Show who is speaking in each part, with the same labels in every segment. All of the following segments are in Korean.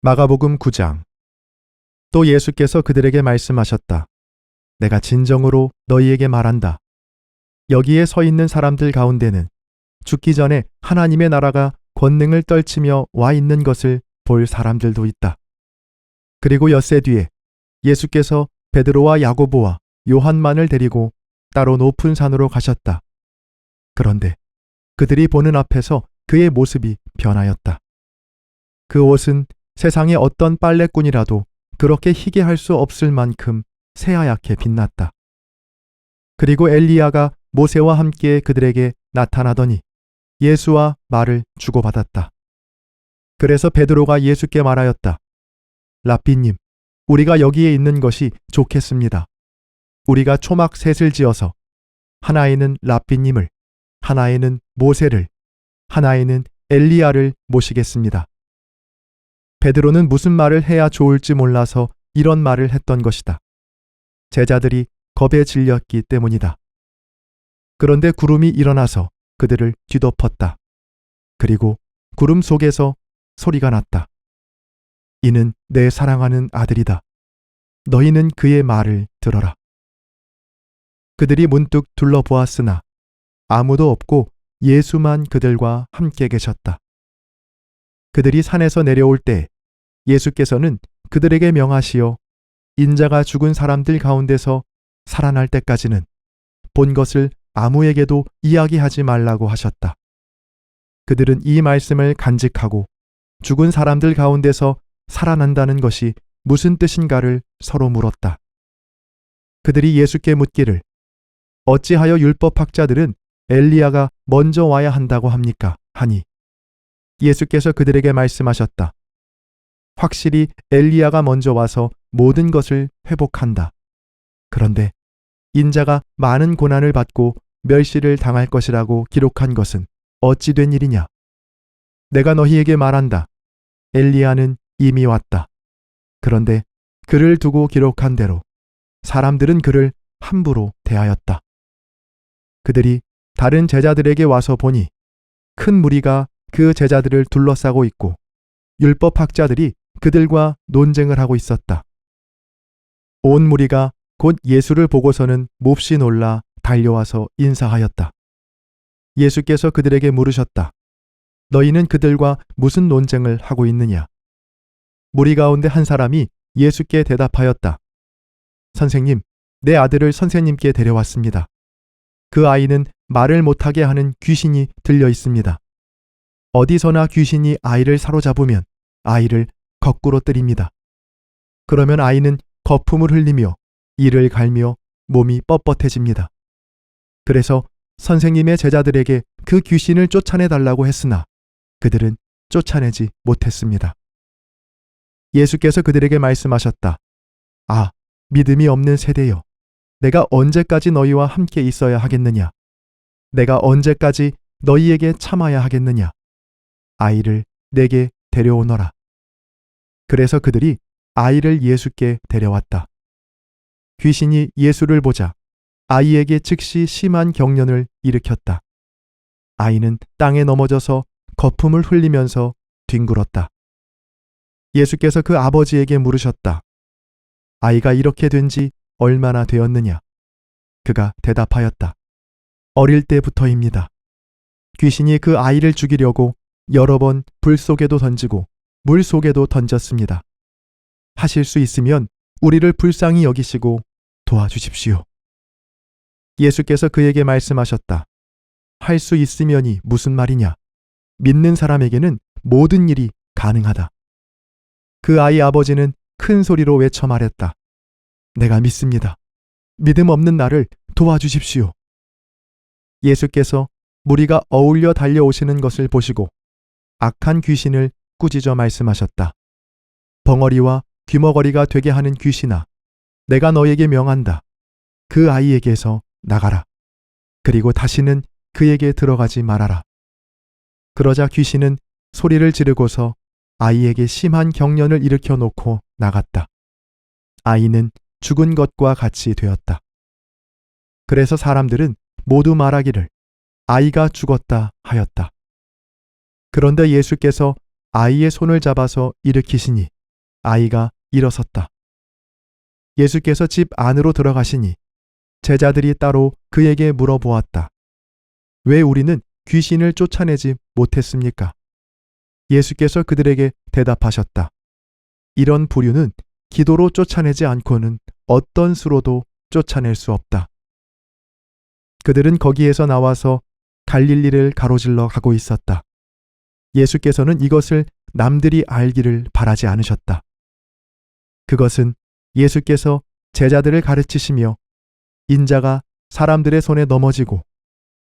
Speaker 1: 마가복음 9장. 또 예수께서 그들에게 말씀하셨다. 내가 진정으로 너희에게 말한다. 여기에 서 있는 사람들 가운데는 죽기 전에 하나님의 나라가 권능을 떨치며 와 있는 것을 볼 사람들도 있다. 그리고 엿새 뒤에 예수께서 베드로와 야고보와 요한만을 데리고 따로 높은 산으로 가셨다. 그런데 그들이 보는 앞에서 그의 모습이 변하였다. 그 옷은 세상의 어떤 빨래꾼이라도 그렇게 희게 할 수 없을 만큼 새하얗게 빛났다. 그리고 엘리야가 모세와 함께 그들에게 나타나더니 예수와 말을 주고받았다. 그래서 베드로가 예수께 말하였다. 랍비님, 우리가 여기에 있는 것이 좋겠습니다. 우리가 초막 셋을 지어서 하나에는 랍비님을, 하나에는 모세를, 하나에는 엘리야를 모시겠습니다. 베드로는 무슨 말을 해야 좋을지 몰라서 이런 말을 했던 것이다. 제자들이 겁에 질렸기 때문이다. 그런데 구름이 일어나서 그들을 뒤덮었다. 그리고 구름 속에서 소리가 났다. 이는 내 사랑하는 아들이다. 너희는 그의 말을 들어라. 그들이 문득 둘러보았으나 아무도 없고 예수만 그들과 함께 계셨다. 그들이 산에서 내려올 때 예수께서는 그들에게 명하시어 인자가 죽은 사람들 가운데서 살아날 때까지는 본 것을 아무에게도 이야기하지 말라고 하셨다. 그들은 이 말씀을 간직하고 죽은 사람들 가운데서 살아난다는 것이 무슨 뜻인가를 서로 물었다. 그들이 예수께 묻기를 어찌하여 율법학자들은 엘리야가 먼저 와야 한다고 합니까? 하니 예수께서 그들에게 말씀하셨다. 확실히 엘리야가 먼저 와서 모든 것을 회복한다. 그런데 인자가 많은 고난을 받고 멸시를 당할 것이라고 기록한 것은 어찌 된 일이냐? 내가 너희에게 말한다. 엘리야는 이미 왔다. 그런데 그를 두고 기록한 대로 사람들은 그를 함부로 대하였다. 그들이 다른 제자들에게 와서 보니 큰 무리가 그 제자들을 둘러싸고 있고 율법학자들이 그들과 논쟁을 하고 있었다. 온 무리가 곧 예수를 보고서는 몹시 놀라 달려와서 인사하였다. 예수께서 그들에게 물으셨다. 너희는 그들과 무슨 논쟁을 하고 있느냐? 무리 가운데 한 사람이 예수께 대답하였다. 선생님, 내 아들을 선생님께 데려왔습니다. 그 아이는 말을 못하게 하는 귀신이 들려 있습니다. 어디서나 귀신이 아이를 사로잡으면 아이를 거꾸로 때립니다. 그러면 아이는 거품을 흘리며 이를 갈며 몸이 뻣뻣해집니다. 그래서 선생님의 제자들에게 그 귀신을 쫓아내달라고 했으나 그들은 쫓아내지 못했습니다. 예수께서 그들에게 말씀하셨다. 아, 믿음이 없는 세대여. 내가 언제까지 너희와 함께 있어야 하겠느냐? 내가 언제까지 너희에게 참아야 하겠느냐? 아이를 내게 데려오너라. 그래서 그들이 아이를 예수께 데려왔다. 귀신이 예수를 보자 아이에게 즉시 심한 경련을 일으켰다. 아이는 땅에 넘어져서 거품을 흘리면서 뒹굴었다. 예수께서 그 아버지에게 물으셨다. 아이가 이렇게 된 지 얼마나 되었느냐? 그가 대답하였다. 어릴 때부터입니다. 귀신이 그 아이를 죽이려고 여러 번 불 속에도 던지고 물 속에도 던졌습니다. 하실 수 있으면 우리를 불쌍히 여기시고 도와주십시오. 예수께서 그에게 말씀하셨다. 할 수 있으면이 무슨 말이냐? 믿는 사람에게는 모든 일이 가능하다. 그 아이 아버지는 큰 소리로 외쳐 말했다. 내가 믿습니다. 믿음 없는 나를 도와주십시오. 예수께서 무리가 어울려 달려오시는 것을 보시고 악한 귀신을 꾸짖어 말씀하셨다. 벙어리와 귀머거리가 되게 하는 귀신아, 내가 너에게 명한다. 그 아이에게서 나가라. 그리고 다시는 그에게 들어가지 말아라. 그러자 귀신은 소리를 지르고서 아이에게 심한 경련을 일으켜 놓고 나갔다. 아이는 죽은 것과 같이 되었다. 그래서 사람들은 모두 말하기를 아이가 죽었다 하였다. 그런데 예수께서 아이의 손을 잡아서 일으키시니 아이가 일어섰다. 예수께서 집 안으로 들어가시니 제자들이 따로 그에게 물어보았다. 왜 우리는 귀신을 쫓아내지 못했습니까? 예수께서 그들에게 대답하셨다. 이런 부류는 기도로 쫓아내지 않고는 어떤 수로도 쫓아낼 수 없다. 그들은 거기에서 나와서 갈릴리를 가로질러 가고 있었다. 예수께서는 이것을 남들이 알기를 바라지 않으셨다. 그것은 예수께서 제자들을 가르치시며 인자가 사람들의 손에 넘어지고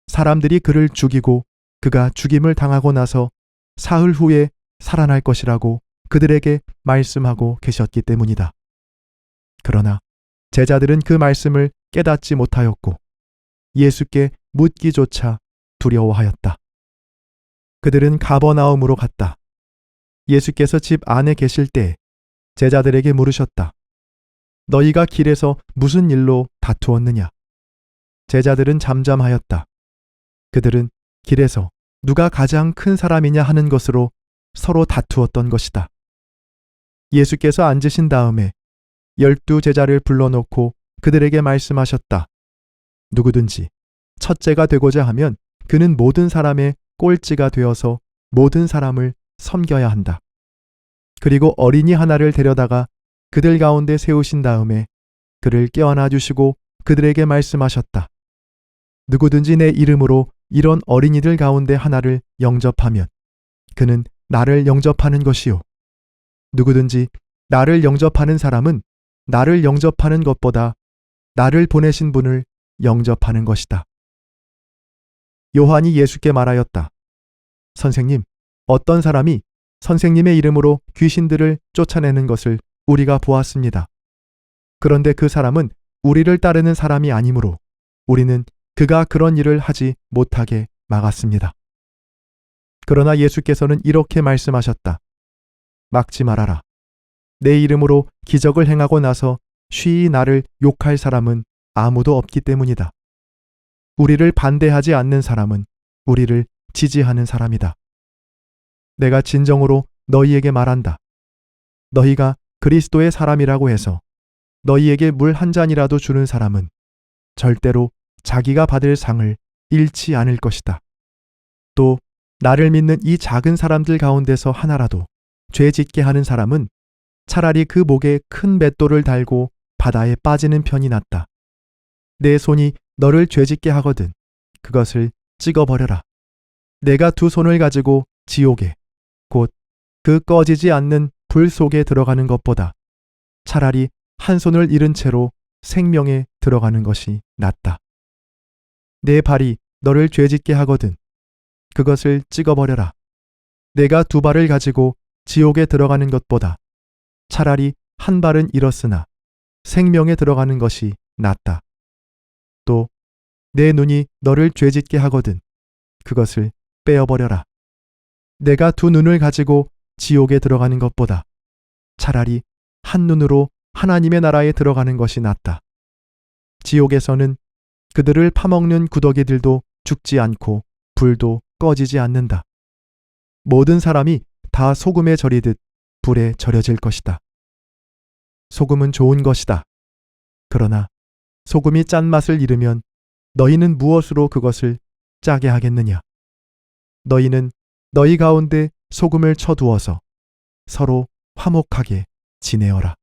Speaker 1: 사람들이 그를 죽이고 그가 죽임을 당하고 나서 사흘 후에 살아날 것이라고 그들에게 말씀하고 계셨기 때문이다. 그러나 제자들은 그 말씀을 깨닫지 못하였고 예수께 묻기조차 두려워하였다. 그들은 가버나움으로 갔다. 예수께서 집 안에 계실 때 제자들에게 물으셨다. 너희가 길에서 무슨 일로 다투었느냐? 제자들은 잠잠하였다. 그들은 길에서 누가 가장 큰 사람이냐 하는 것으로 서로 다투었던 것이다. 예수께서 앉으신 다음에 12 제자를 불러놓고 그들에게 말씀하셨다. 누구든지 첫째가 되고자 하면 그는 모든 사람의 꼴찌가 되어서 모든 사람을 섬겨야 한다. 그리고 어린이 하나를 데려다가 그들 가운데 세우신 다음에 그를 껴안아 주시고 그들에게 말씀하셨다. 누구든지 내 이름으로 이런 어린이들 가운데 하나를 영접하면 그는 나를 영접하는 것이요. 누구든지 나를 영접하는 사람은 나를 영접하는 것보다 나를 보내신 분을 영접하는 것이다. 요한이 예수께 말하였다. 선생님, 어떤 사람이 선생님의 이름으로 귀신들을 쫓아내는 것을 우리가 보았습니다. 그런데 그 사람은 우리를 따르는 사람이 아니므로 우리는 그가 그런 일을 하지 못하게 막았습니다. 그러나 예수께서는 이렇게 말씀하셨다. 막지 말아라. 내 이름으로 기적을 행하고 나서 쉬이 나를 욕할 사람은 아무도 없기 때문이다. 우리를 반대하지 않는 사람은 우리를 지지하는 사람이다. 내가 진정으로 너희에게 말한다. 너희가 그리스도의 사람이라고 해서 너희에게 물 한 잔이라도 주는 사람은 절대로 자기가 받을 상을 잃지 않을 것이다. 또 나를 믿는 이 작은 사람들 가운데서 하나라도 죄 짓게 하는 사람은 차라리 그 목에 큰 맷돌을 달고 바다에 빠지는 편이 낫다. 내 손이 너를 죄 짓게 하거든 그것을 찍어버려라. 내가 2 손을 가지고 지옥에 곧 그 꺼지지 않는 불 속에 들어가는 것보다 차라리 한 손을 잃은 채로 생명에 들어가는 것이 낫다. 내 발이 너를 죄 짓게 하거든 그것을 찍어버려라. 내가 2 발을 가지고 지옥에 들어가는 것보다 차라리 한 발은 잃었으나 생명에 들어가는 것이 낫다. 또 내 눈이 너를 죄 짓게 하거든 그것을 빼어버려라. 내가 2 눈을 가지고 지옥에 들어가는 것보다 차라리 한 눈으로 하나님의 나라에 들어가는 것이 낫다. 지옥에서는 그들을 파먹는 구더기들도 죽지 않고 불도 꺼지지 않는다. 모든 사람이 다 소금에 절이듯 불에 절여질 것이다. 소금은 좋은 것이다. 그러나 소금이 짠맛을 잃으면 너희는 무엇으로 그것을 짜게 하겠느냐? 너희는 너희 가운데 소금을 쳐두어서 서로 화목하게 지내어라.